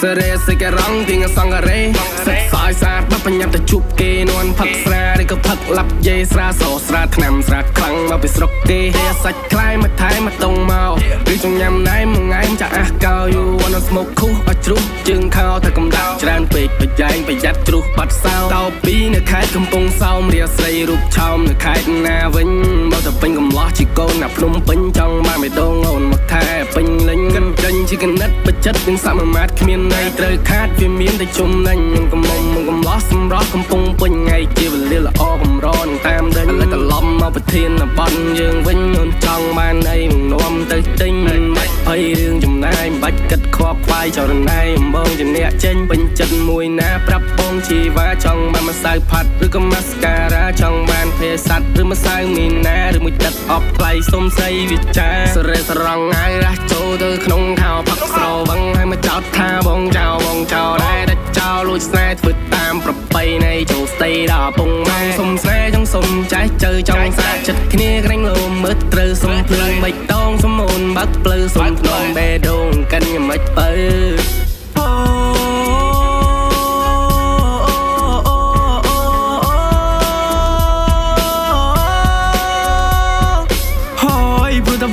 Sere se cái rong tiếng song gà rê sạch sỏi sát bắt bánh nhặt để chụp kê non phật ra để có phật lập dây ra sổ ra thầm ra khăng mà bị sọc kê he sạch khai mà thái mà tông màu đi trong nhằm nãy mừng ngày em chả cao you wanna smoke cool ở trú chừng khao thật cầm đau tràn bịch bịch dây bịch dắt trú bắt sao tao bí nè khai cầm pung sau mà xây rụp trong nè khai na vinh bao tập bánh cầm lo chỉ cô nạp lung bánh trong ba mày đông ồn mặc thai bánh lính gần chân chỉ cần đất bất chất nhưng sao mà mát miền này trời khát vì miền tây chung nhanh nhưng cầm mông mông cầm lo xâm rót cầm pung bánh ngày kia về liên là o cầm ro nằng tam đến lại tờ lom mau bật thiên là bắn dương vinh ôn trong ban đây mừng nom tới tinh bạch hay đường chùm nai bạch cất khoa vai cho lần này mong chỉ nhẹ trên bên chân mùi ná prap bông chỉ và trong ban mà sai phạtឬក៏ mascara ចង់បានភេស័តឬមកសៅមីណាឬមួយទឹកអបថ្លៃសុំស្អីវិចាសរេសរងងាយរះចូលទៅក្នុងខោផឹកស្រវឹងឲ្យមកចោតថាបងចៅដែរដាច់ចោលលួចស្នេហ៍ធ្វើតាមប្រពៃណីចូលស្ដីដល់ពងម៉ែសុំស្នេហ៍ចង់សុំចែកជើចង់សាចិត្តគ្នាក្រែងលោមើលត្រូវសុំភ្លើងបៃតងសុំអូនបាក់ភ្លឺសុំភ្នំបេដងកាន់ញ៉ាំមិនបើ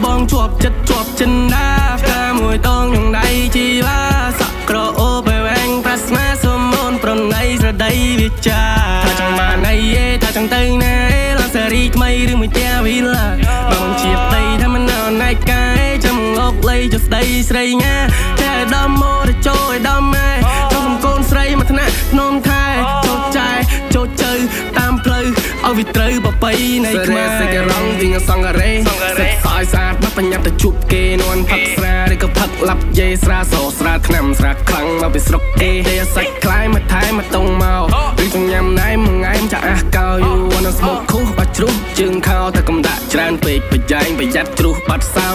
បងជាប់ចិត្តចិនណាកាមួយតងយ៉ាងដៃជីវាសក់ក្រអូបវែងប្រាស្មាសុំអូនប្រណីស្រដីវិចាថាចង់បានអីថាចង់ទៅណាឡាសេរីថ្មីឬមួយតាវីឡាបងជាប្តីថាមិនអណៃកាយចាំងកលៃចស្ដីស្រីញ៉ាតែដំមកទៅចូលឲ្យដំម៉ែចង់សំកូនស្រីមកថ្នាក់ភ្នំថែចូលចាយចូលជើតាមផ្លូវឲ្យវាត្រូវបបៃនៃខ្មែរសេចរងវិញសង្ការេសេចស្អាតស្អាតបាត់បញ្ញាទៅជប់គេនន់ផឹកស្រាឬក៏ផឹកឡាប់យេស្រាសោស្រាថ្នាំស្រាខ្លាំងមកពីស្រុកគេតែសាច់ខ្លាយមកថែមកតង់មកឬចង់ញ៉ាំណៃមួយថ្ងៃចាអះកោយូ wanna smoke cool បាច់ជ្រុះជើងខោតែកំដាក់ច្រើនពេកបច្ចេកប្រយ័ត្នជ្រុះបាត់សោ